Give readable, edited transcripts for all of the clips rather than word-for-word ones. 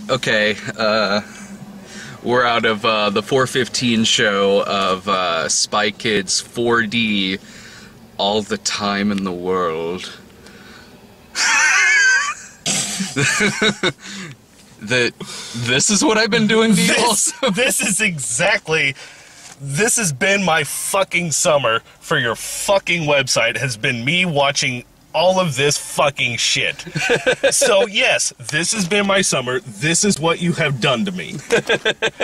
Okay, we're out of the 415 show of Spy Kids 4D, all the time in the world. This is what I've been doing to you also? This has been my fucking summer for your fucking website, has been me watching all of this fucking shit. So yes, this has been my summer. This is what you have done to me.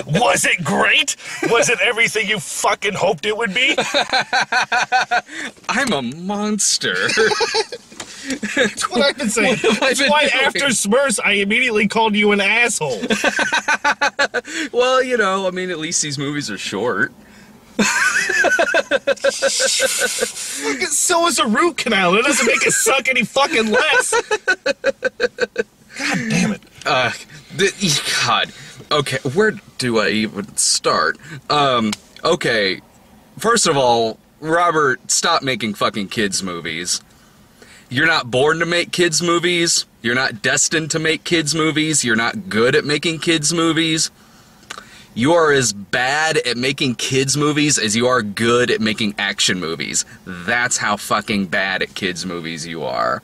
Was it great? Was it everything you fucking hoped it would be? I'm a monster. That's what I've been saying. That's why after Smurfs, I immediately called you an asshole. Well, you know, I mean, at least these movies are short. So is a root canal. It doesn't make it suck any fucking less. God damn it. God. Okay, where do I even start? Okay. First of all, Robert, stop making fucking kids movies. You're not born to make kids movies. You're not destined to make kids movies. You're not good at making kids movies. You are as bad at making kids movies as you are good at making action movies. That's how fucking bad at kids movies you are.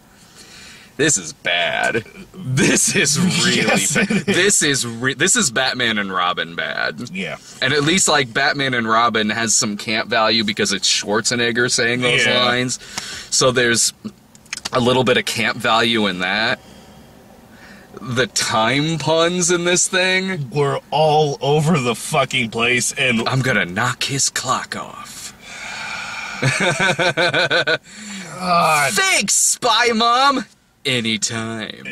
This is bad. This is really bad. This is Batman and Robin bad. Yeah. And at least, like, Batman and Robin has some camp value because it's Schwarzenegger saying those lines. So there's a little bit of camp value in that. The time puns in this thing were all over the fucking place, and I'm gonna knock his clock off. God. Thanks, Spy Mom. Anytime.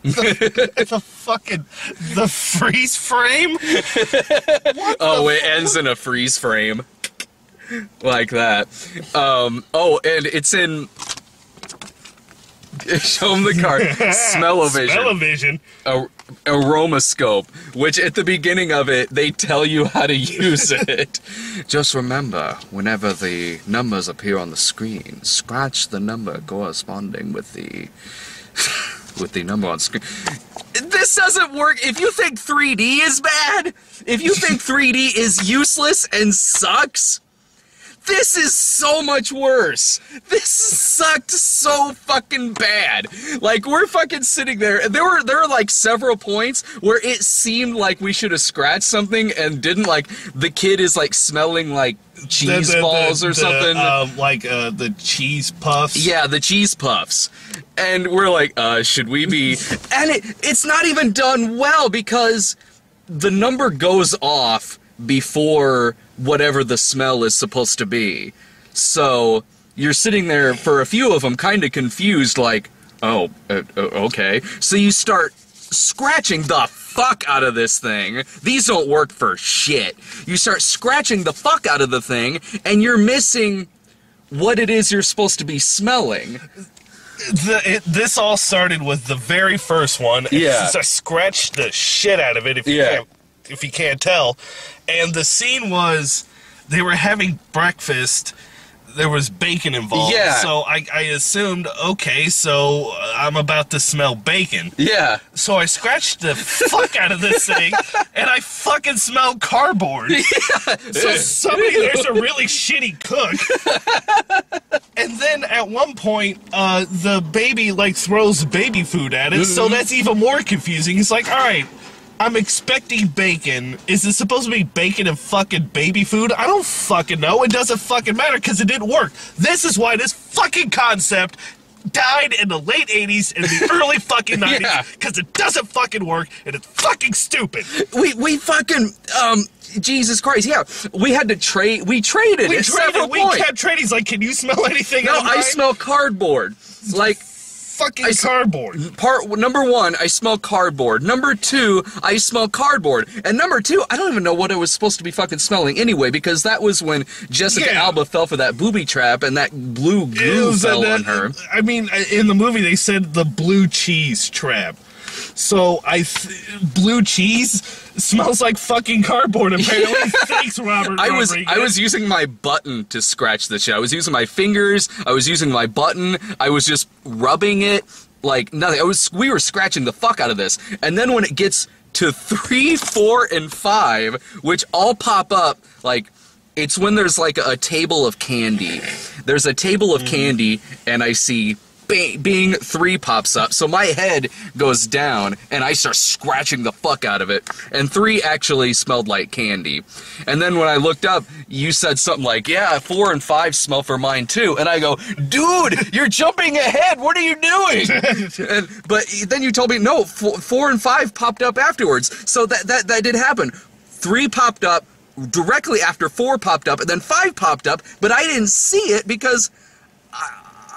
The freeze frame? It ends in a freeze frame. Like that. Oh, and it's in... Show them the card. Smell-o-vision. Smell-o-vision. Aroma-Scope, which at the beginning of it, they tell you how to use it. Just remember, whenever the numbers appear on the screen, scratch the number corresponding with the number on screen. This doesn't work. If you think 3D is bad, if you think 3D is useless and sucks, this is so much worse. This sucked so fucking bad. Like, we're fucking sitting there. There were like several points where it seemed like we should have scratched something and didn't. Like, the kid is like smelling like cheese balls or something. The cheese puffs. Yeah, the cheese puffs. And we're like, should we be? And it's not even done well because the number goes off before whatever the smell is supposed to be. So you're sitting there for a few of them kind of confused, like, okay. So you start scratching the fuck out of this thing. These don't work for shit. You start scratching the fuck out of the thing, and you're missing what it is you're supposed to be smelling. This all started with the very first one. Yeah. Since I scratched the shit out of it, if you can't tell. And the scene was, they were having breakfast, there was bacon involved. Yeah. So I assumed, okay, so I'm about to smell bacon. Yeah. So I scratched the fuck out of this thing, and I fucking smell cardboard. Yeah. So there's a really shitty cook. And then at one point, the baby, like, throws baby food at it, so that's even more confusing. It's like, all right, I'm expecting bacon. Is it supposed to be bacon and fucking baby food? I don't fucking know. It doesn't fucking matter because it didn't work. This is why this fucking concept died in the late 80s and the early fucking 90s because it doesn't fucking work and it's fucking stupid. We fucking, Jesus Christ, yeah. We had to trade, we traded at several points. We kept trading. He's like, can you smell anything? No, I smell cardboard. Like, fucking cardboard. Number one, I smell cardboard. Number two, I smell cardboard. And number two, I don't even know what I was supposed to be fucking smelling anyway, because that was when Jessica Alba fell for that booby trap and that blue goo fell on her. I mean, in the movie they said the blue cheese trap. So blue cheese smells like fucking cardboard apparently. Thanks, Robert. I was using my button to scratch the shit. I was using my fingers. I was using my button. I was just rubbing it like nothing. We were scratching the fuck out of this. And then when it gets to 3, 4, and 5, which all pop up, like, it's when there's like a table of candy. There's a table of candy, and I see Bing 3 pops up, so my head goes down, and I start scratching the fuck out of it, and 3 actually smelled like candy. And then when I looked up, you said something like, yeah, 4 and 5 smell for mine too, and I go, dude, you're jumping ahead, what are you doing? But then you told me, no, 4 and 5 popped up afterwards, so that did happen. 3 popped up directly after 4 popped up, and then 5 popped up, but I didn't see it because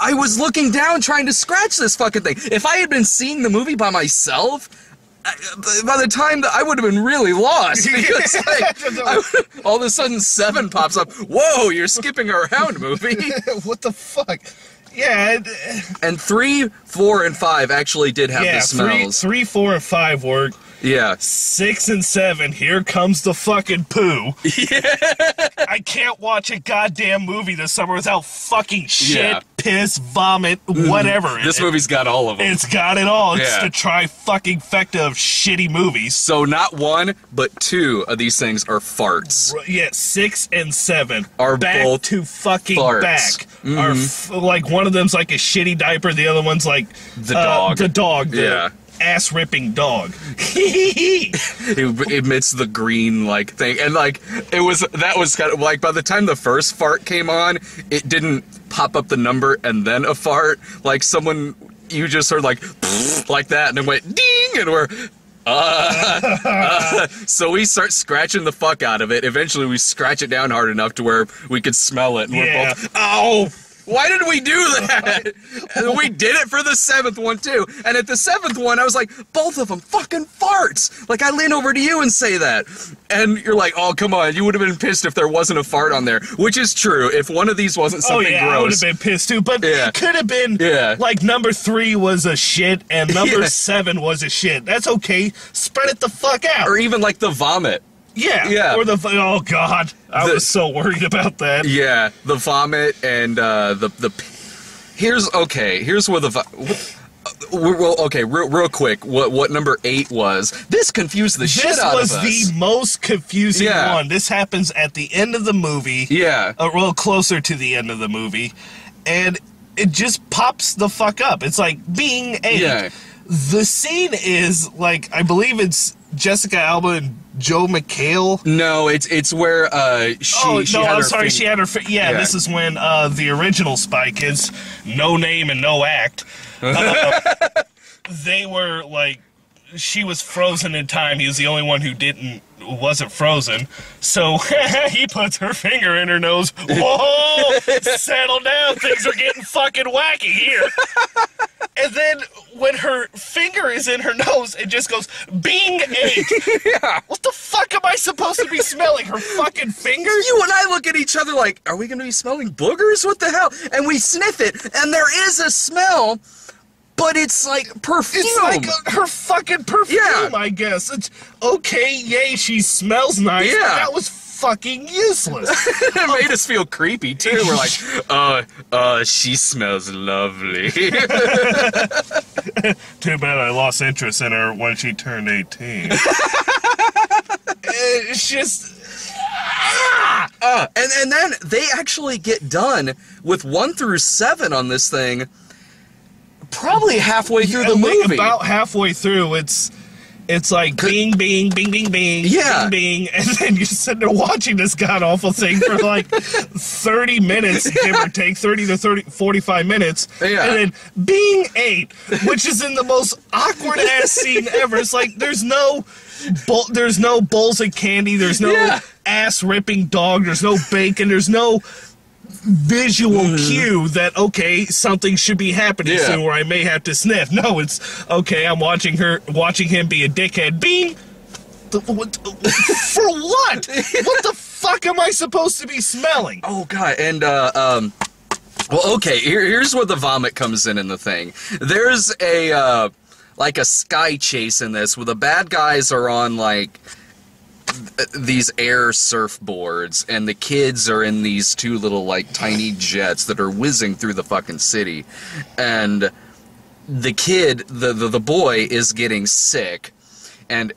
I was looking down trying to scratch this fucking thing. If I had been seeing the movie by myself, by the time that I would have been really lost, because like, all of a sudden 7 pops up. Whoa, you're skipping around, movie. What the fuck? Yeah. And 3, 4, and 5 actually did have the smells. 3, 4, and 5 worked. Yeah. 6 and 7, here comes the fucking poo. Yeah. I can't watch a goddamn movie this summer without fucking shit, piss, vomit, whatever. This movie's got all of them. It's got it all. It's the trifecta of shitty movies. So not 1, but 2 of these things are farts. Yeah, 6 and 7 are back both to fucking farts. Back. Are like one of them's like a shitty diaper, the other one's like the dog. The dog. Ass-ripping dog. It emits the green, like, thing. And, like, that was kind of, like, by the time the first fart came on, it didn't pop up the number and then a fart. Like, you just heard, like that, and it went ding, and we're, so we start scratching the fuck out of it. Eventually, we scratch it down hard enough to where we could smell it, and we're both, ow! Why did we do that? And we did it for the 7th one, too. And at the 7th one, I was like, both of them fucking farts. Like, I lean over to you and say that. And you're like, oh, come on. You would have been pissed if there wasn't a fart on there. Which is true. If one of these wasn't something gross. I would have been pissed, too. But it could have been, like, number 3 was a shit and number 7 was a shit. That's okay. Spread it the fuck out. Or even, like, the vomit. Yeah. Or oh god, I was so worried about that. Yeah, the vomit and here's where real quick, what number 8 was. This confused the shit out of us. This was the most confusing one. This happens at the end of the movie. Yeah. A little closer to the end of the movie, and it just pops the fuck up. It's like being 8. Yeah. The scene is like, I believe it's Jessica Alba and Joe McHale. No, it's where she had her this is when the original Spy Kids, No Name and No Act, they were like, she was frozen in time. He was the only one who wasn't frozen. So he puts her finger in her nose. Whoa, settle down. Things are getting fucking wacky here. And then when her finger is in her nose, it just goes, Bing 8. Yeah. What the fuck am I supposed to be smelling? Her fucking fingers? You and I look at each other like, are we going to be smelling boogers? What the hell? And we sniff it, and there is a smell, but it's like perfume. It's like her fucking perfume, I guess. It's okay, yay, she smells nice, but that was fucking useless. It made us feel creepy, too. We're like, she smells lovely. Too bad I lost interest in her when she turned 18. It's just... And then they actually get done with 1 through 7 on this thing probably halfway through the movie. About halfway through, it's like bing, bing, bing, bing, bing, bing, bing, and then you're sitting there watching this god-awful thing for like 30 minutes, give or take, 30 to 45 minutes, and then Bing 8, which is in the most awkward-ass scene ever. It's like, there's no bowls of candy, there's no ass-ripping dog, there's no bacon, there's no visual cue that, okay, something should be happening soon where I may have to sniff. No, it's, okay, I'm watching him be a dickhead. Bing! For what? What the fuck am I supposed to be smelling? Oh, God, and, well, okay, here's where the vomit comes in the thing. There's like a sky chase in this where the bad guys are on, like, these air surfboards, and the kids are in these 2 little, like, tiny jets that are whizzing through the fucking city. And the kid, the boy, is getting sick, and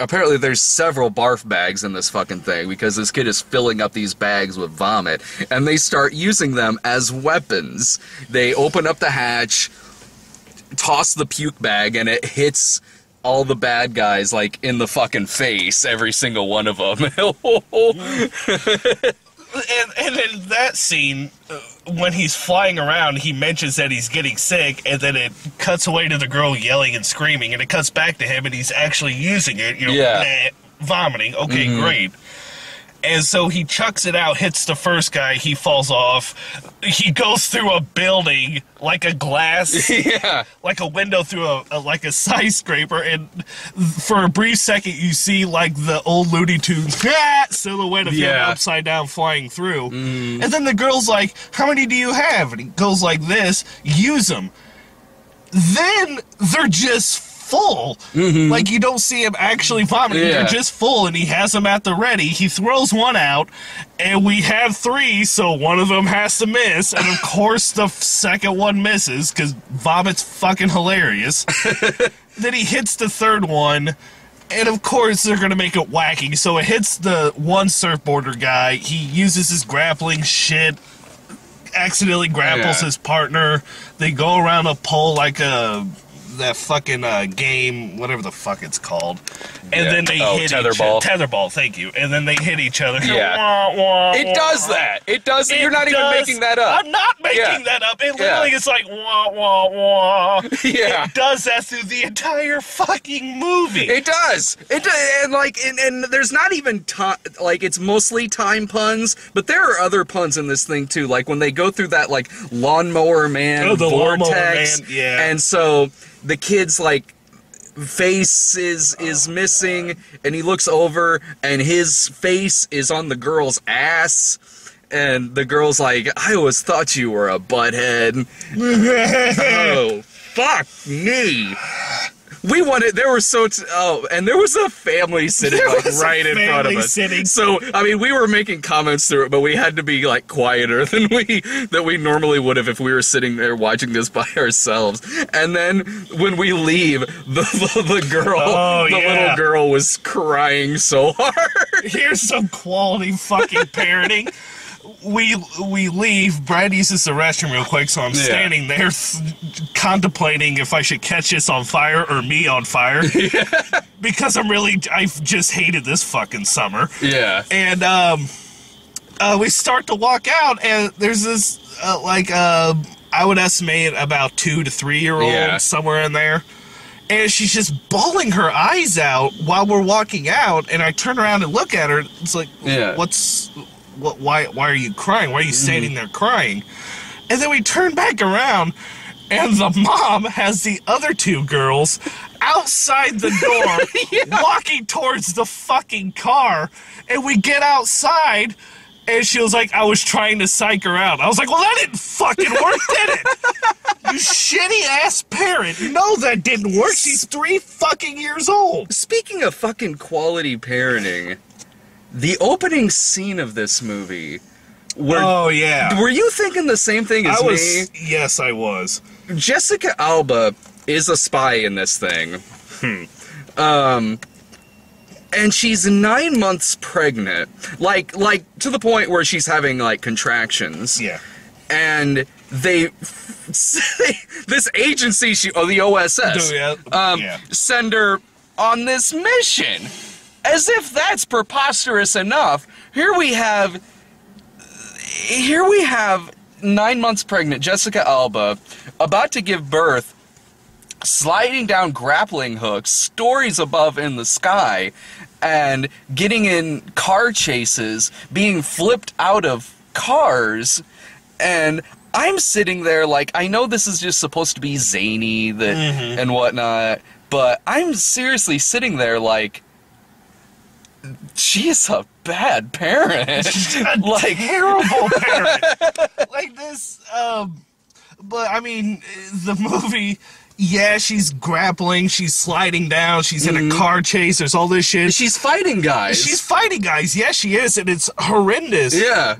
apparently there's several barf bags in this fucking thing because this kid is filling up these bags with vomit, and they start using them as weapons. They open up the hatch, toss the puke bag, and it hits all the bad guys, like, in the fucking face, every single one of them. And in that scene, when he's flying around, he mentions that he's getting sick, and then it cuts away to the girl yelling and screaming, and it cuts back to him, and he's actually using it, you know, vomiting. Okay, great. And so he chucks it out, hits the first guy, he falls off. He goes through a building, like a glass, like a window through like a skyscraper, and for a brief second you see like the old Looney Tunes silhouette of him upside down flying through. And then the girl's like, how many do you have? And he goes like this, use them. Then they're just full. Like, you don't see him actually vomiting. They're just full, and he has them at the ready. He throws one out, and we have 3, so one of them has to miss, and of course the second one misses, because vomit's fucking hilarious. Then he hits the third one, and of course they're gonna make it wacky, so it hits the one surfboarder guy. He uses his grappling shit, accidentally grapples his partner. They go around a pole like that fucking game, whatever the fuck it's called, and then they hit tetherball. Tetherball, thank you. And then they hit each other. It does that. It does. You're not even making that up. I'm not making that up. It literally is like wah wah wah. Yeah. It does that through the entire fucking movie. It does. It does. And like, and there's not even like, it's mostly time puns, but there are other puns in this thing too. Like when they go through that like lawnmower man the vortex, lawnmower man, and so the kid's like face is missing, and he looks over and his face is on the girl's ass, and the girl's like, I always thought you were a butthead. Oh, fuck me. We wanted, there were and there was a family sitting like right in front of us. So, I mean, we were making comments through it, but we had to be like quieter than we normally would have if we were sitting there watching this by ourselves. And then when we leave, the girl, little girl was crying so hard. Here's some quality fucking parenting. We leave. Brad uses the restroom real quick, so I'm standing there contemplating if I should catch this on fire or me on fire. Because I've just hated this fucking summer. Yeah. And we start to walk out, and there's this I would estimate about 2 to 3 year old somewhere in there. And she's just bawling her eyes out while we're walking out, and I turn around and look at her. It's like, why are you crying? Why are you standing there crying? And then we turn back around, and the mom has the other 2 girls outside the door walking towards the fucking car. And we get outside, and she was like, I was trying to psych her out. I was like, well, that didn't fucking work, did it? You shitty-ass parent. No, that didn't work. She's 3 fucking years old. Speaking of fucking quality parenting, the opening scene of this movie. Were you thinking the same thing as me? Yes, I was. Jessica Alba is a spy in this thing. And she's 9 months pregnant. Like to the point where she's having like contractions. Yeah. And this agency, the OSS, send her on this mission. As if that's preposterous enough, here we have 9 months pregnant Jessica Alba, about to give birth, sliding down grappling hooks, stories above in the sky, and getting in car chases, being flipped out of cars, and I'm sitting there like, I know this is just supposed to be zany and whatnot, but I'm seriously sitting there like, she is a bad parent. She's a terrible parent. Like this, but I mean, the movie, she's grappling, she's sliding down, she's in a car chase, there's all this shit. She's fighting guys. Yes, she is, and it's horrendous. Yeah.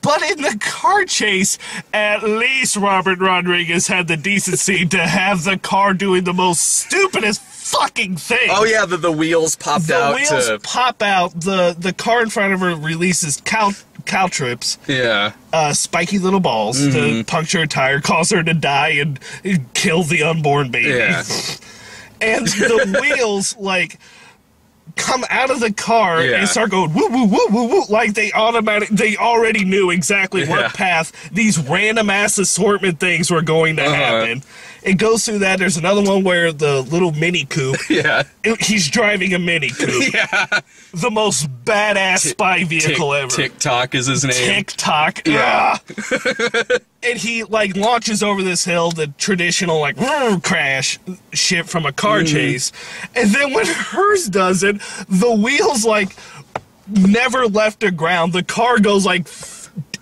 But in the car chase, at least Robert Rodriguez had the decency to have the car doing the most stupidest fucking thing. Oh yeah, the wheels popped out. The wheels pop out. The car in front of her releases caltrips. Yeah. Spiky little balls to puncture a tire, cause her to die and kill the unborn baby. Yeah. And the wheels, like, come out of the car and start going woo woo woo woo woo, like they already knew exactly what path these random ass assortment things were going to happen. It goes through that. There's another one where the little mini coupe, he's driving a mini coupe. The most badass spy vehicle ever. TikTok is his name. TikTok. Yeah. And he, like, launches over this hill, the traditional, like, crash shit from a car chase. And then when hers does it, the wheels, like, never left the ground. The car goes, like,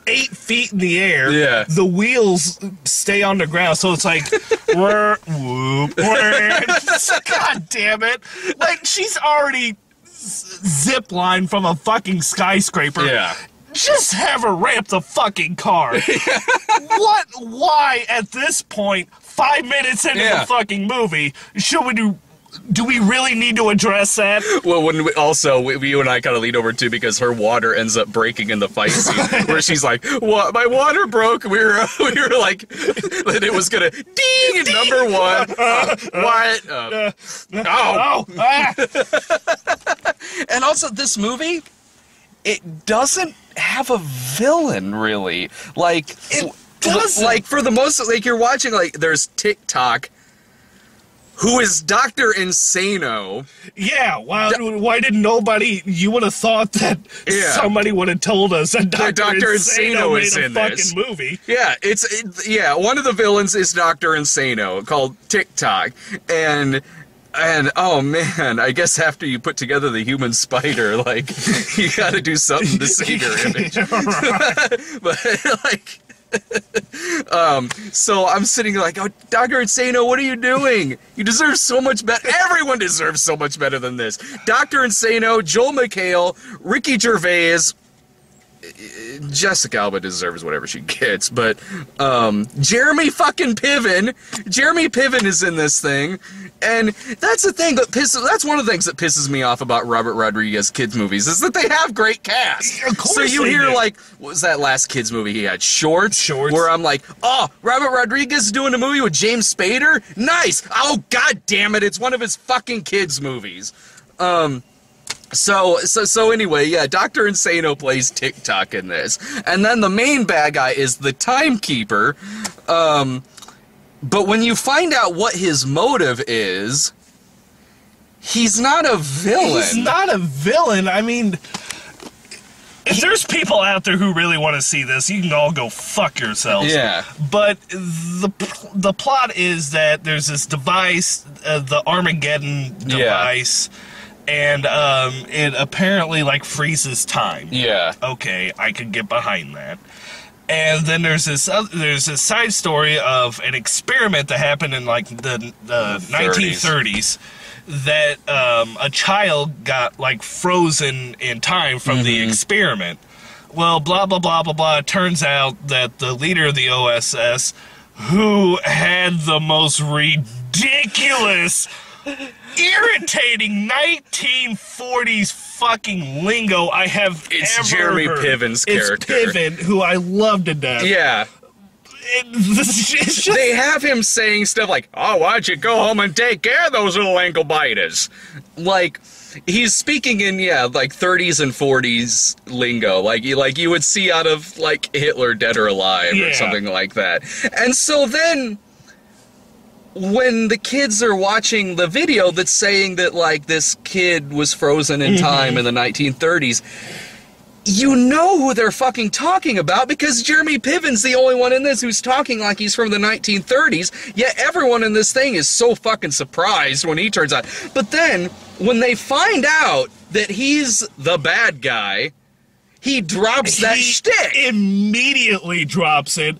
8 feet in the air. Yeah. The wheels stay on the ground, so it's like, whoop, God damn it. Like, she's already ziplined from a fucking skyscraper. Yeah. Just have her ramp the fucking car. Why, at this point, 5 minutes into the fucking movie, should we do we really need to address that? Well, when you and I kind of lead over too, because her water ends up breaking in the fight scene, where she's like, "What? My water broke." We were like, that it was gonna ding, number one. What? And also, this movie, it doesn't have a villain really. Like, it doesn't. Like, for the most, like, you're watching, like, there's TikTok, who is Dr. Insano. Yeah, why didn't nobody... You would have thought that somebody would have told us that Dr. Insano is in this fucking movie. Yeah, one of the villains is Dr. Insano, called TikTok. And oh man, I guess after you put together the human spider, like, you gotta do something to save your image. But, like... so I'm sitting like, "Oh, Dr. Insano, what are you doing? You deserve so much better. Everyone deserves so much better than this." Dr. Insano, Joel McHale, Ricky Gervais, Jessica Alba deserves whatever she gets, but Jeremy fucking Piven. Jeremy Piven is in this thing. And that's the thing that's one of the things that pisses me off about Robert Rodriguez kids movies, is that they have great casts. Of course. So you hear, like, what was that last kids movie he had? Shorts? Where I'm like, oh, Robert Rodriguez is doing a movie with James Spader? Nice! Oh, god damn it, it's one of his fucking kids movies. So anyway, yeah, Dr. Insano plays TikTok in this. And then the main bad guy is the Timekeeper. But when you find out what his motive is, he's not a villain. He's not a villain. I mean, if there's people out there who really want to see this, you can all go fuck yourselves. Yeah. But the plot is that there's this device, the Armageddon device, and it apparently, like, freezes time. Yeah. Okay, I could get behind that. And then there's this side story of an experiment that happened in, like, the 1930s, that a child got, like, frozen in time from the experiment. Well, blah, blah, blah, blah, blah. It turns out that the leader of the OSS, who had the most ridiculous, irritating 1940s fucking lingo I have ever Jeremy heard. Piven's character. It's Piven, who I love to death. Yeah. They have him saying stuff like, "Oh, why don't you go home and take care of those little ankle biters?" Like, he's speaking in, like, 30s and 40s lingo, like you would see out of, like, Hitler Dead or Alive or something like that. And so then, when the kids are watching the video that's saying that, like, this kid was frozen in time in the 1930s, you know who they're fucking talking about, because Jeremy Piven's the only one in this who's talking like he's from the 1930s, yet everyone in this thing is so fucking surprised when he turns out. But then, when they find out that he's the bad guy, he drops that shtick. Immediately drops it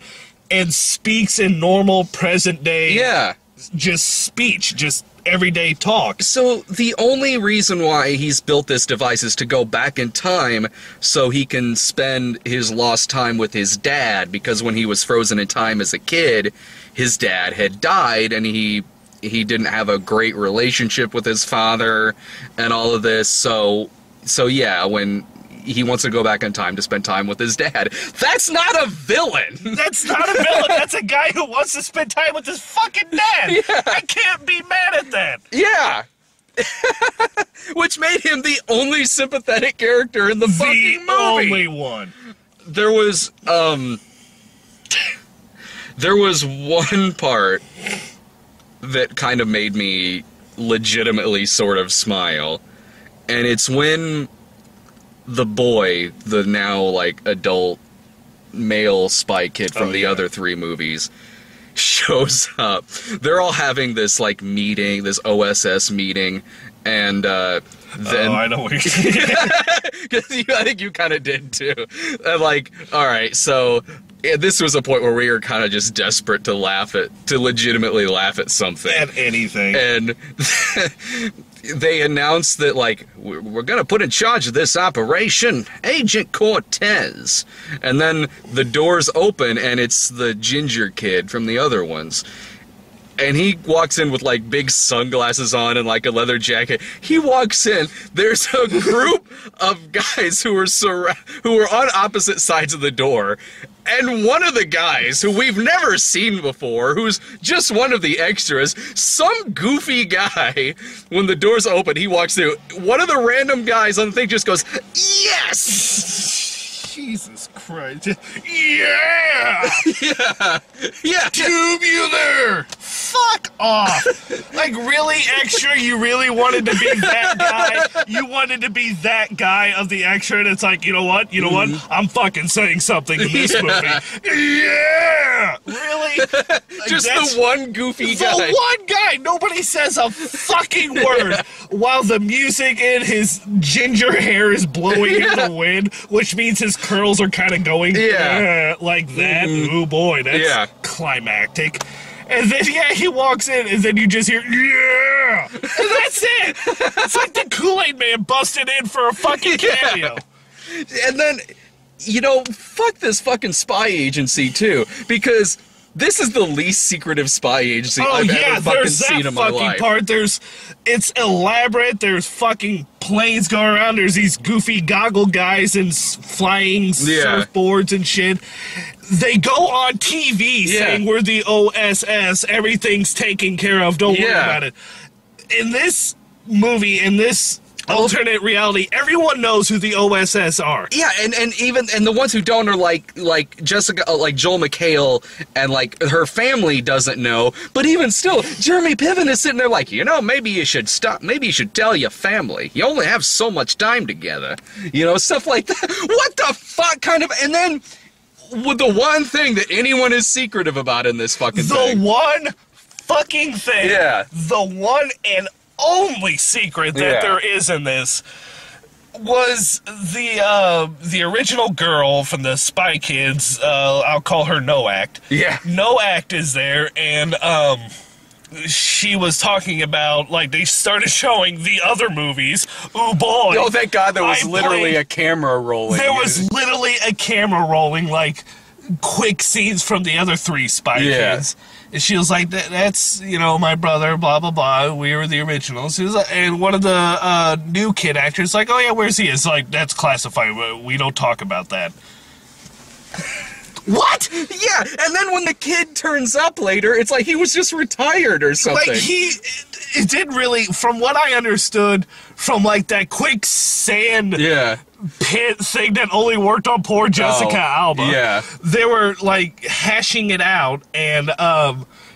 and speaks in normal present day just speech, just everyday talk. So the only reason why he's built this device is to go back in time so he can spend his lost time with his dad, because when he was frozen in time as a kid, his dad had died and he didn't have a great relationship with his father and all of this. So yeah, when he wants to go back in time to spend time with his dad. That's not a villain! That's not a villain! That's a guy who wants to spend time with his fucking dad! Yeah. I can't be mad at that! Yeah! Which made him the only sympathetic character in the fucking movie! The only one! There was one part that kind of made me legitimately sort of smile. And it's when the boy, the now, like, adult male spy kid from the other three movies, shows up. They're all having this, like, meeting, this OSS meeting, and, then... Oh, I know what you're saying. I think you kind of did, too. And, like, alright, so... this was a point where we were kind of just desperate to legitimately laugh at something. At anything. And they announced that, like, we're gonna put in charge of this operation Agent Cortez. And then the doors open and it's the ginger kid from the other ones. And he walks in with, like, big sunglasses on and, like, a leather jacket. He walks in, there's a group of guys who are on opposite sides of the door. And one of the guys, who we've never seen before, who's just one of the extras, some goofy guy, when the doors open, he walks through. One of the random guys on the thing just goes, "Yes!" Jesus Christ. Yeah! Yeah! Tubular! Fuck off! Like, really, extra, you really wanted to be that guy? You wanted to be that guy of the extra, and it's like, you know what? I'm fucking saying something in this movie. Yeah! Really? Just the one goofy guy. The one guy! Nobody says a fucking word while the music in his ginger hair is blowing in the wind, which means his curls are kind of going like that. Oh boy, that's climactic. And then, he walks in, and then you just hear, yeah! And that's it! It's like the Kool-Aid Man busted in for a fucking cameo. And then, fuck this fucking spy agency, too, because this is the least secretive spy agency I've ever fucking seen in my life. Part. It's elaborate, there's fucking planes going around, there's these goofy goggle guys and flying surfboards and shit. They go on TV saying we're the OSS, everything's taken care of, don't worry about it. In this movie, in this alternate reality, everyone knows who the OSS are. Yeah, and the ones who don't are like Jessica, like Joel McHale, and like her family doesn't know. But even still, Jeremy Piven is sitting there like, maybe you should stop. Maybe you should tell your family. You only have so much time together. Stuff like that. What the fuck kind of? And then with the one thing that anyone is secretive about in this fucking thing. The one fucking thing. Yeah. The one and only secret that there is in this was the original girl from the Spy Kids. I'll call her No Act. Yeah. No Act is there, and she was talking about, like, they started showing the other movies. Oh boy! Oh, thank God, there was literally a camera rolling. There was literally a camera rolling, like, quick scenes from the other three Spy Kids. And she was like, that's, my brother, blah, blah, blah. We were the originals. And one of the new kid actors like, oh, yeah, where's he? It's like, that's classified. We don't talk about that. What? Yeah, and then when the kid turns up later, it's like he was just retired or something. Like, it didn't really, from what I understood, from, like, that quicksand pit thing that only worked on poor Jessica Alba. Yeah. They were, like, hashing it out, and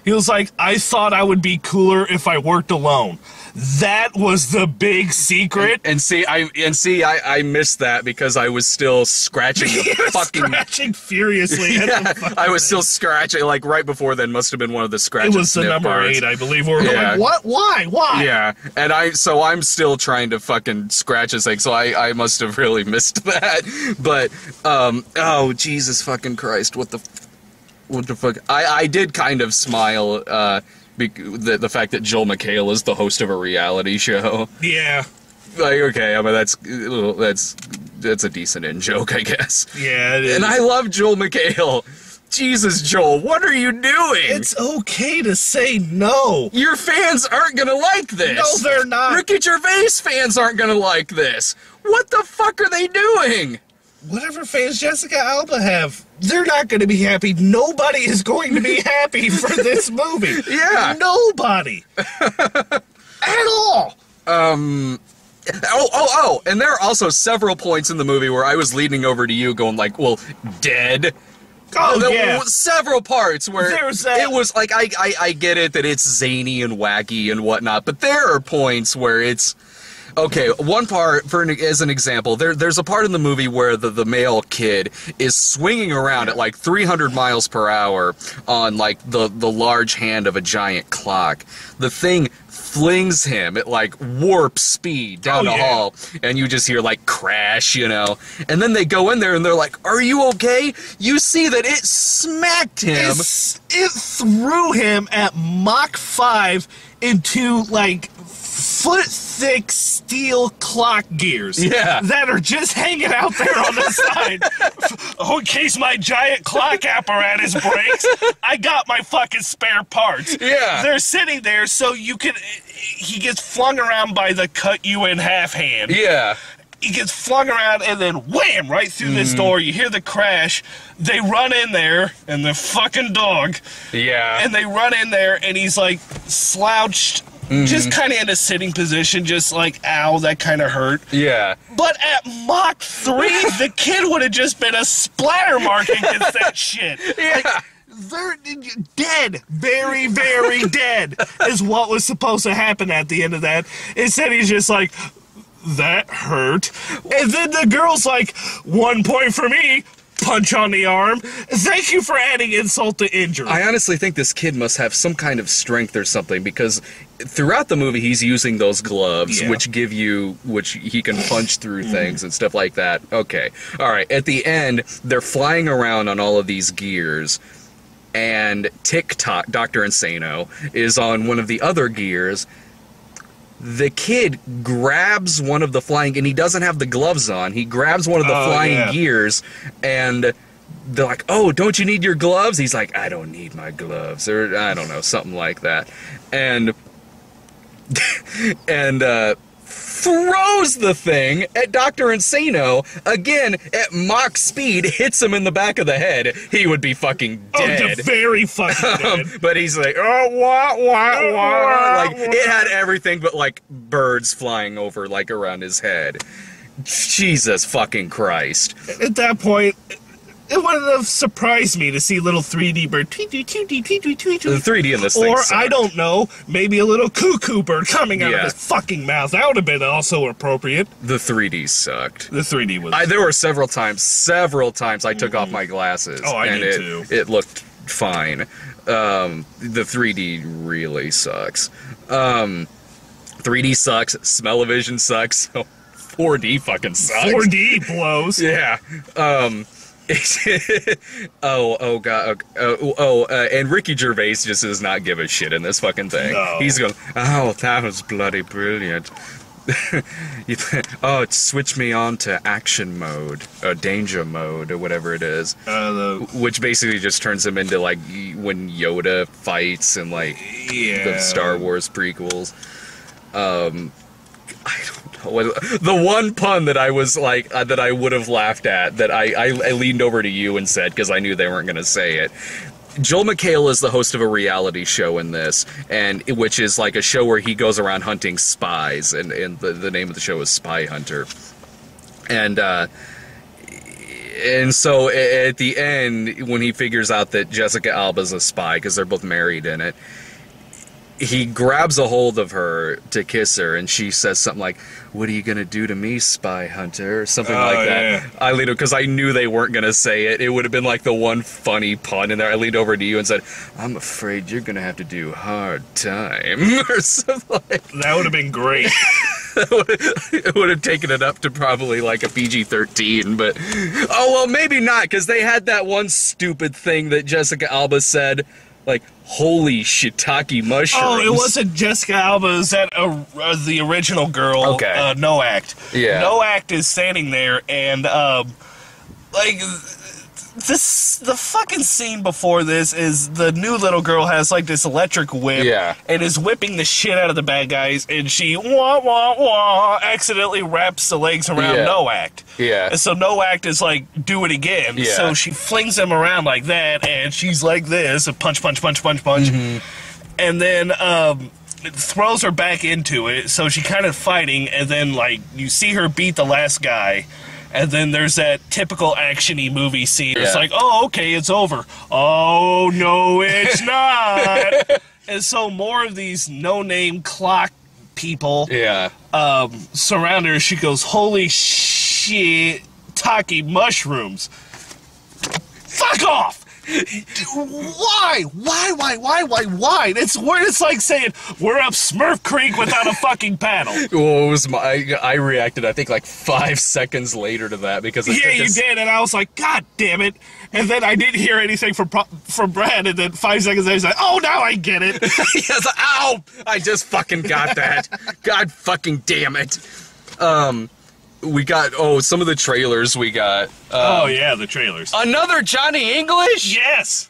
he was like, I thought I would be cooler if I worked alone. That was the big secret. And I missed that because I was still scratching the fucking... scratching furiously. I was still scratching, like, right before then must have been one of the scratches. It was the number 8, I believe. We were going, what? Why? Yeah. And I'm still trying to fucking scratch this thing, so I must have really missed that. But, oh, Jesus fucking Christ, what the fuck? I did kind of smile, The fact that Joel McHale is the host of a reality show. Yeah. Like, okay, I mean, that's a decent in-joke, I guess. Yeah, it is. And I love Joel McHale. Jesus, Joel, what are you doing? It's okay to say no. Your fans aren't gonna like this. No, they're not. Ricky Gervais fans aren't gonna like this. What the fuck are they doing? Whatever fans Jessica Alba have, they're not going to be happy. Nobody is going to be happy for this movie. Yeah. Nobody. At all. And there are also several points in the movie where I was leaning over to you going like, well, dead. Oh, there yeah. were several parts where it was like, I get it that it's zany and wacky and whatnot, but there are points where it's... Okay, one part, as an example, there's a part in the movie where the male kid is swinging around at like 300 miles per hour on like the large hand of a giant clock. The thing flings him at like warp speed down the hall, and you just hear like crash, you know. And then they go in there and they're like, "Are you okay?" You see that it smacked him. It threw him at Mach 5 into like foot-thick steel clock gears that are just hanging out there on the side. Oh, in case my giant clock apparatus breaks, I got my fucking spare parts. Yeah. They're sitting there so you can... He gets flung around by the cut-you-in-half hand. Yeah. He gets flung around and then wham! Right through this door. You hear the crash. They run in there, and the fucking dog. Yeah. And they run in there, and he's like slouched... Just kind of in a sitting position, just like, ow, that kind of hurt. Yeah. But at Mach 3, the kid would have just been a splatter mark against that shit. Yeah. Like, they're dead. Very, very dead is what was supposed to happen at the end of that. Instead, he's just like, that hurt. And then the girl's like, 1 point for me. Punch on the arm. Thank you for adding insult to injury. I honestly think this kid must have some kind of strength or something, because throughout the movie he's using those gloves, which he can punch through things and stuff like that. Okay. Alright, at the end, they're flying around on all of these gears, and TikTok, Dr. Insano, is on one of the other gears. The kid grabs one of the flying, and he doesn't have the gloves on. He grabs one of the flying gears, and they're like, "Oh, don't you need your gloves?" He's like, "I don't need my gloves," or I don't know, something like that. And throws the thing at Dr. Insano, again, at Mach speed, hits him in the back of the head. He would be fucking dead. Oh, very fucking dead. But he's like, oh, wah. Like, it had everything but, like, birds flying over, like, around his head. Jesus fucking Christ. At that point... It wouldn't have surprised me to see little 3D bird tweet. The 3D in this thing sucked. I don't know, maybe a little cuckoo bird coming out of his fucking mouth. That would have been also appropriate. The 3D sucked. The 3D was... There were several times I took off my glasses. Oh, I did too. It looked fine. The 3D really sucks. 3D sucks. Smell-o-vision sucks. 4D fucking sucks. 4D blows. Yeah. And Ricky Gervais just does not give a shit in this fucking thing. No. He's going, oh, that was bloody brilliant. Oh, it switched me on to action mode, or danger mode, or whatever it is. Which basically just turns him into, like, when Yoda fights in, like, the Star Wars prequels. I don't know. The one pun that I was like, that I would have laughed at, that I leaned over to you and said, because I knew they weren't going to say it. Joel McHale is the host of a reality show in this, which is like a show where he goes around hunting spies, and the name of the show is Spy Hunter. And so at the end, when he figures out that Jessica Alba's a spy, because they're both married in it, he grabs a hold of her to kiss her, and she says something like, "What are you gonna do to me, Spy Hunter?" or something like that. Yeah. I leaned over, because I knew they weren't gonna say it. It would have been like the one funny pun in there. I leaned over to you and said, "I'm afraid you're gonna have to do hard time," or something like that. That would have been great. It would have taken it up to probably like a PG-13, but oh well, maybe not, because they had that one stupid thing that Jessica Alba said. like, holy shiitake mushrooms. Oh, it wasn't Jessica Alba. It was that the original girl, Okay. No Act. Yeah. No Act is standing there, and like the fucking scene before this is the new little girl has like this electric whip, and is whipping the shit out of the bad guys, and she accidentally wraps the legs around No Act. Yeah. And so No Act is like, do it again. Yeah. So she flings them around like that, and she's like this, and punch. And then it throws her back into it, so she kind of fighting, and then like you see her beat the last guy. And then there's that typical action-y movie scene. It's like, oh, okay, it's over. Oh, no, it's not. And so more of these no-name clock people surround her. She goes, holy shit, taki mushrooms. Fuck off! Why? It's where it's like saying we're up Smurf Creek without a fucking paddle. Well, it was I reacted, I think, like 5 seconds later to that because you did, and I was like, God damn it! And then I didn't hear anything from Brad, and then 5 seconds later, he's like, oh, now I get it. Yes, ow! I just fucking got that. God fucking damn it. We got, some of the trailers we got. The trailers. Another Johnny English? Yes!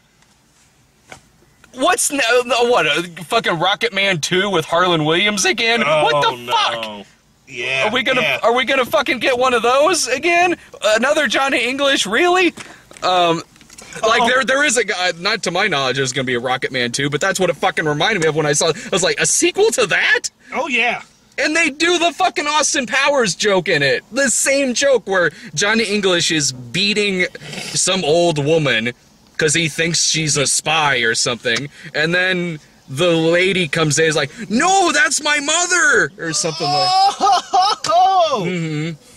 What's, fucking Rocket Man 2 with Harlan Williams again? What the fuck? Yeah. Are we gonna fucking get one of those again? Another Johnny English? Really? There is a guy, not to my knowledge, there's gonna be a Rocket Man 2, but that's what it fucking reminded me of when I saw it. I was like, a sequel to that? Oh, yeah. And they do the fucking Austin Powers joke in it. The same joke where Johnny English is beating some old woman because he thinks she's a spy or something. And then the lady comes in and is like, no, that's my mother! Or something like...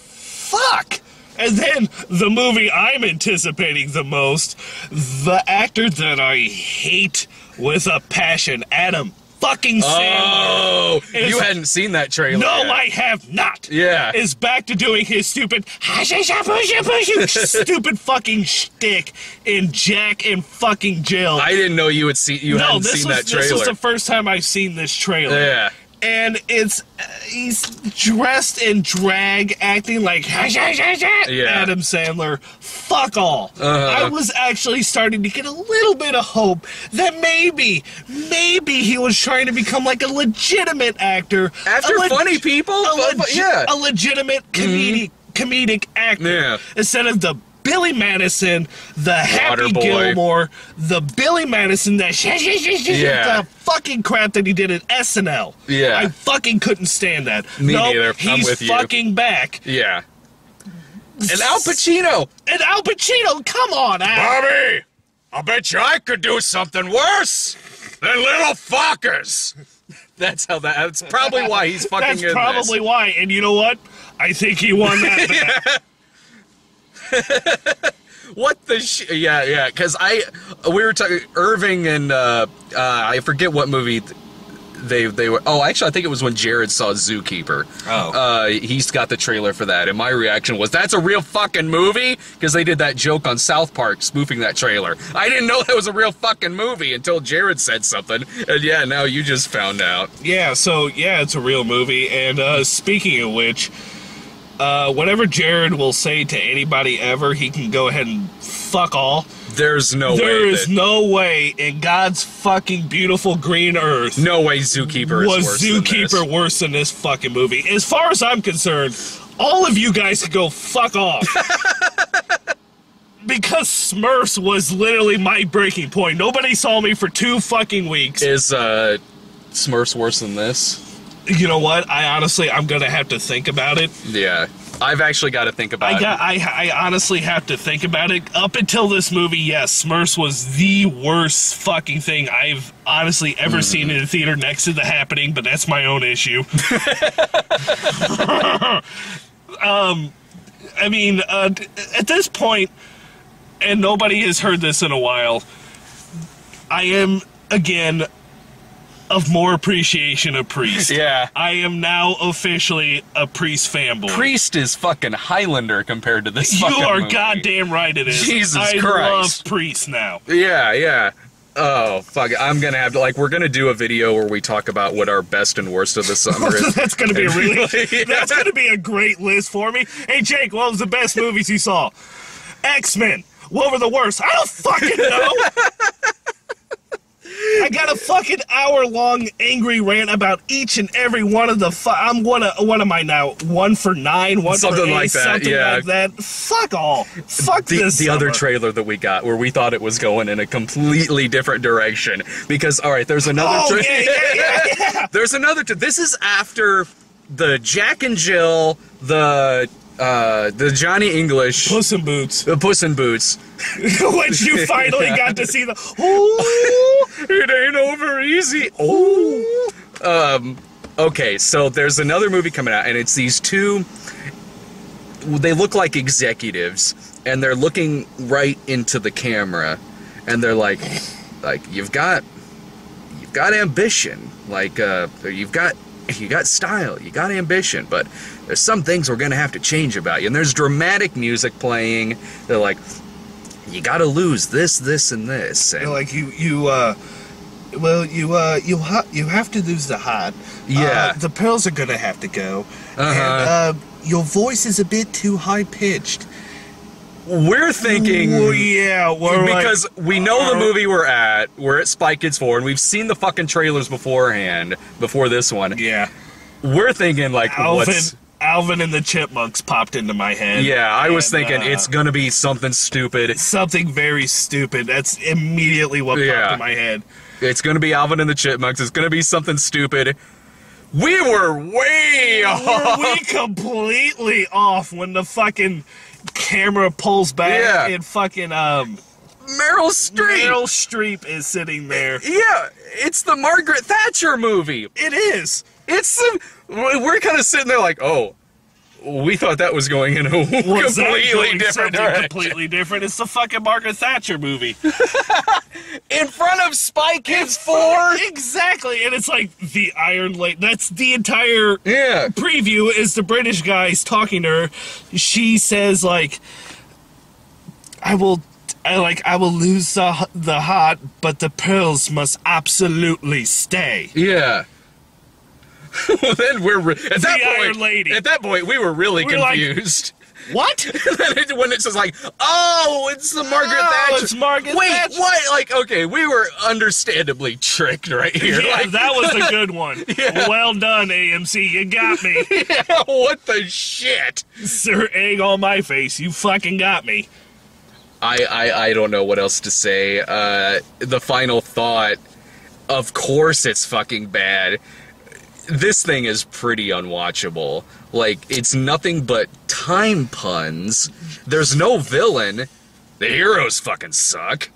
Fuck! And then the movie I'm anticipating the most, the actor that I hate with a passion, Adam fucking Sandler. Oh, you hadn't seen that trailer. No, yet. I have not. Yeah. Is back to doing his stupid stupid fucking shtick in Jack and fucking Jill. I didn't know you hadn't seen that trailer. This was the first time I've seen this trailer. Yeah. And he's dressed in drag, acting like Adam Sandler. Fuck all. I was actually starting to get a little bit of hope that maybe he was trying to become like a legitimate actor. After Funny People? A legitimate comedic actor. Instead of the Billy Madison, the Happy Gilmore, the Billy Madison, the fucking crap that he did at SNL. Yeah. I fucking couldn't stand that. Me neither. I'm He's with you. fucking back. Yeah. And Al Pacino. Come on, Al. Bobby, I bet you I could do something worse than Little Fuckers. That's probably why he's fucking in this. That's probably why. And you know what? I think he won that bet. What the yeah, because we were talking, Irving and, I forget what movie they were, actually, I think it was when Jared saw Zookeeper. He's got the trailer for that, and my reaction was, that's a real fucking movie? Because they did that joke on South Park, spoofing that trailer. I didn't know that was a real fucking movie until Jared said something, and now you just found out. Yeah, so, it's a real movie, and, speaking of which, whatever Jared will say to anybody ever, he can go ahead and fuck all. There's no way. There is no way in God's fucking beautiful green earth. No way Zookeeper is worse than this. Was Zookeeper worse than this fucking movie? As far as I'm concerned, all of you guys could go fuck off. Because Smurfs was literally my breaking point. Nobody saw me for 2 fucking weeks. Is, Smurfs worse than this? You know what? I'm gonna have to think about it. Yeah. I've actually got to think about it. I honestly have to think about it. Up until this movie, yes, Smurfs was the worst fucking thing I've honestly ever seen in a theater next to The Happening, but that's my own issue. I mean, at this point, and nobody has heard this in a while, I am, again, of more appreciation of Priest. Yeah. I am now officially a Priest fanboy. Priest is fucking Highlander compared to this fucking movie. You are goddamn right it is. Jesus Christ. I love Priest now. Yeah. Oh, fuck it. I'm gonna have to, like, we're gonna do a video where we talk about what our best and worst of the summer is. That's gonna be Yeah. That's gonna be a great list for me. Hey, Jake, what was the best movies you saw? X-Men. What were the worst? I don't fucking know. I got a fucking hour-long angry rant about each and every one of the. I'm what am I now? 1 for 9, 1 Something for 8, like that. something Yeah. like that. Fuck all. Fuck this. The other summer. trailer that we got, where we thought it was going in a completely different direction, because all right, there's another. Oh yeah. There's another. This is after the Jack and Jill, the Johnny English, Puss in Boots. the Puss in Boots. Which you finally got to see the. Ooh, It ain't over easy. Oh. Okay, so there's another movie coming out, and it's these two. They look like executives, and they're looking right into the camera, and they're like you've got ambition, like you got style, you got ambition, but there's some things we're gonna have to change about you. And there's dramatic music playing. They're like, you gotta lose this, and this. And like you have to lose the heart. Yeah. The pearls are gonna have to go. Uh-huh. And your voice is a bit too high pitched. we're thinking, Well, yeah, because we know the movie we're at Spy Kids 4, and we've seen the fucking trailers beforehand, before this one. yeah. We're thinking, like, what's... Alvin and the Chipmunks popped into my head. Yeah, I was And, thinking it's gonna be something stupid. something very stupid. That's immediately what popped in my head. It's gonna be Alvin and the Chipmunks. It's gonna be something stupid. We were way off. Were we completely off when the fucking camera pulls back Yeah. and fucking Meryl Streep. Meryl Streep is sitting there. Yeah, it's the Margaret Thatcher movie. It is. We're kind of sitting there like, oh, we thought that was going in a Was that completely doing different something direction. completely different? It's the fucking Margaret Thatcher movie. In front of Spy Kids 4? Exactly, and it's like the Iron Lady. That's the entire Yeah. preview. Is the British guys talking to her? She says like, I will lose the heart, but the pearls must absolutely stay. Yeah. Well, then at Iron Lady. At that point, we were really We're like, confused. What? When it's just like, oh, it's the Margaret Thatcher. It's Margaret Wait, Thatcher. what? Like, okay, we were understandably tricked right here. Yeah, Like, that was a good one. Yeah. Well done, AMC. You got me. yeah, what the shit? Sir Egg on my face. You fucking got me. I don't know what else to say. The final thought, of course it's fucking bad. This thing is pretty unwatchable. Like, it's nothing but time puns. There's no villain. The heroes fucking suck.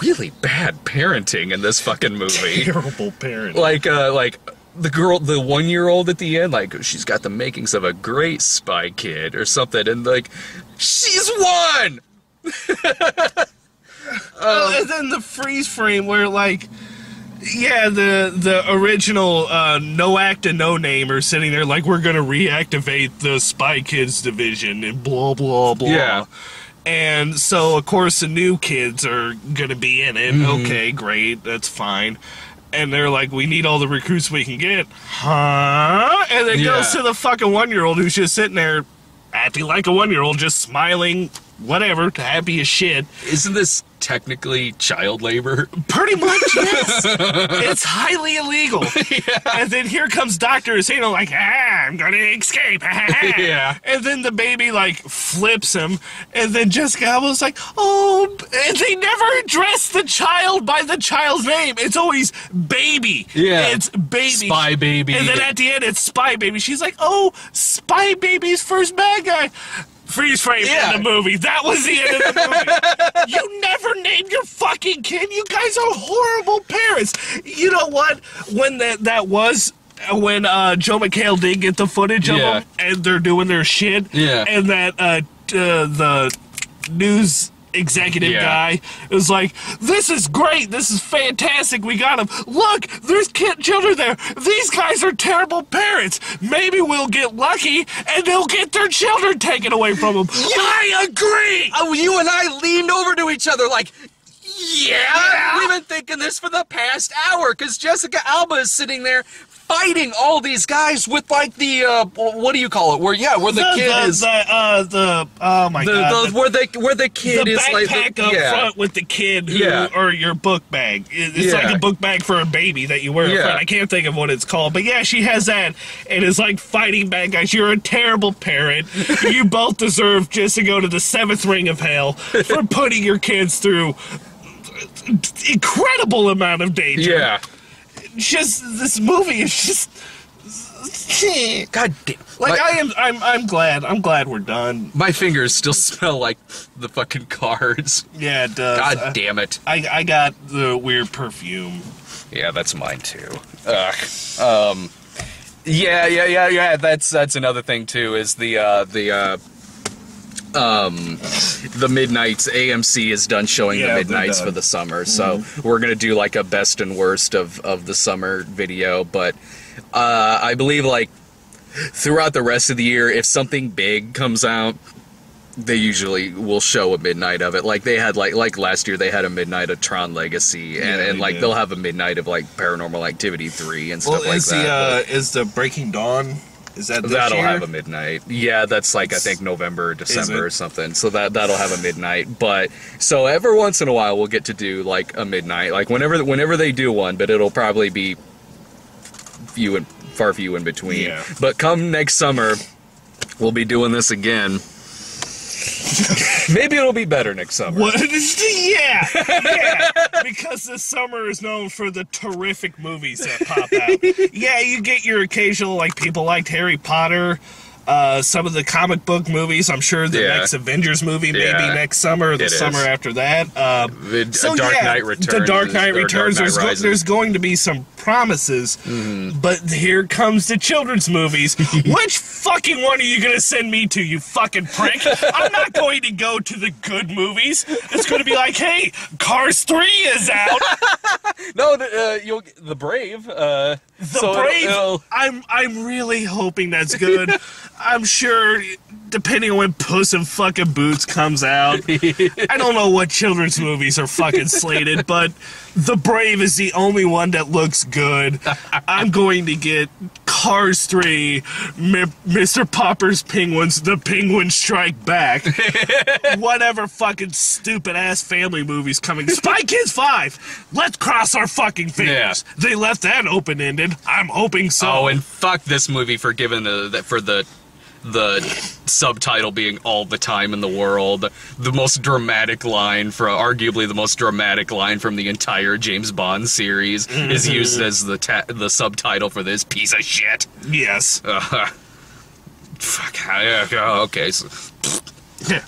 Really bad parenting in this fucking movie. Terrible parent. Like the girl, the 1-year-old at the end, like, she's got the makings of a great spy kid or something, and like, she's one! And then the freeze frame where, like, yeah, the original no actor, no name are sitting there like, we're gonna reactivate the Spy Kids division and blah blah blah. Yeah. And so of course the new kids are gonna be in it. Okay, great, that's fine. And they're like, we need all the recruits we can get. Huh? And it goes to the fucking 1-year-old who's just sitting there acting like a 1-year-old, just smiling, whatever, happy as shit. Isn't this technically child labor? Pretty much, yes. It's highly illegal. And then here comes Dr. Asano like, I'm gonna escape. Yeah. And then the baby, like, flips him. And then Jessica Alba's like, oh, and they never address the child by the child's name. It's always baby. Yeah. It's baby. Spy baby. And then at the end, it's Spy Baby. She's like, oh, Spy Baby's first bad guy. Freeze frame in the movie. That was the end of the movie. You never named your fucking kid. You guys are horrible parents. You know what? When that was when Joe McHale did get the footage of them and they're doing their shit. Yeah. And that the news executive guy is like, this is great, this is fantastic, we got him. Look, there's children there. These guys are terrible parents. Maybe we'll get lucky and they'll get their children taken away from them. I agree. Oh, you and I leaned over to each other like, Yeah, we've been thinking this for the past hour, because Jessica Alba is sitting there fighting all these guys with, like, the, what do you call it? Where the kid is... oh my god. Where the kid is, like... The backpack up front with the kid, or your book bag. It's like a book bag for a baby that you wear up front. I can't think of what it's called, but yeah, she has that, and is, like, fighting bad guys. You're a terrible parent. You both deserve just to go to the 7th ring of hell for putting your kids through incredible amount of danger. Yeah. Just this movie is just God damn. like I'm glad we're done. My fingers still smell like the fucking cards. Yeah, it does. God damn it. I got the weird perfume. Yeah, that's mine too. Ugh. Yeah. That's another thing too, is the Midnights. AMC is done showing the Midnights for the summer, so we're gonna do like a best and worst of the summer video. But I believe, like, throughout the rest of the year, if something big comes out, they usually will show a midnight of it. Like they had like last year they had a midnight of Tron Legacy, and like they'll have a midnight of like Paranormal Activity 3 and stuff like that. Is the Breaking Dawn? Is that this that'll year? have a midnight? Yeah, that's like I think November, December or something. So that'll have a midnight. But so every once in a while we'll get to do like a midnight, like whenever they do one. But it'll probably be far few in between. Yeah. But come next summer, we'll be doing this again. Maybe it'll be better next summer. What? Yeah, because this summer is known for the terrific movies that pop out. Yeah, you get your occasional, like, people liked Harry Potter, some of the comic book movies. I'm sure the next Avengers movie may be next summer or the summer after that. Dark Knight Returns. The Dark Knight Returns. There's going to be some promises, but here comes the children's movies. Which fucking one are you going to send me to, you fucking prick? I'm not going to go to the good movies. It's going to be like, hey, Cars 3 is out. No, the Brave. Brave. I'm really hoping that's good. I'm sure, depending on when Puss in fucking Boots comes out, I don't know what children's movies are fucking slated, but The Brave is the only one that looks good. I'm going to get Cars 3, Mr. Popper's Penguins, The Penguins Strike Back, whatever fucking stupid-ass family movie's coming. Spy Kids 5! Let's cross our fucking fingers. Yeah. They left that open-ended. I'm hoping so. Oh, and fuck this movie for giving the subtitle being "All the Time in the World," the most dramatic line arguably the most dramatic line from the entire James Bond series is used as the subtitle for this piece of shit. Yes. Fuck. Okay. So.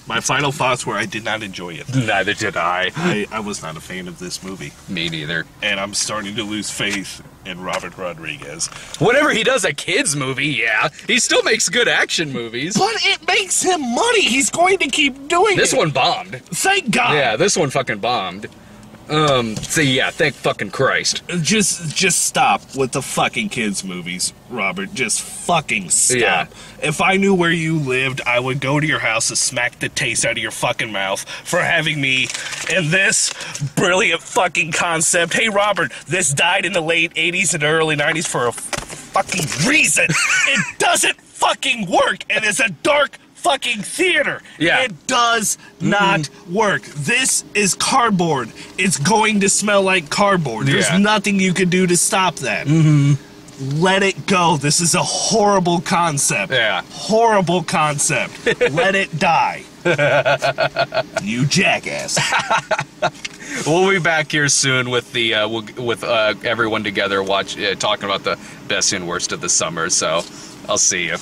My final thoughts were I did not enjoy it. Neither did I. I was not a fan of this movie. Me neither. And I'm starting to lose faith in Robert Rodriguez. Whenever he does a kids movie, yeah, he still makes good action movies. But it makes him money. He's going to keep doing this. This one bombed. Thank God. Yeah, this one fucking bombed. So yeah, thank fucking Christ. Just stop with the fucking kids movies, Robert. Just fucking stop. Yeah. If I knew where you lived, I would go to your house and smack the taste out of your fucking mouth for having me in this brilliant fucking concept. Hey, Robert, this died in the late 80s and early 90s for a fucking reason. It doesn't fucking work, and it's a dark fucking theater. Yeah. It does not work. This is cardboard. It's going to smell like cardboard. There's nothing you can do to stop that. Let it go. This is a horrible concept. Yeah. Horrible concept. Let it die. You jackass. We'll be back here soon with the everyone together talking about the best and worst of the summer. So I'll see you.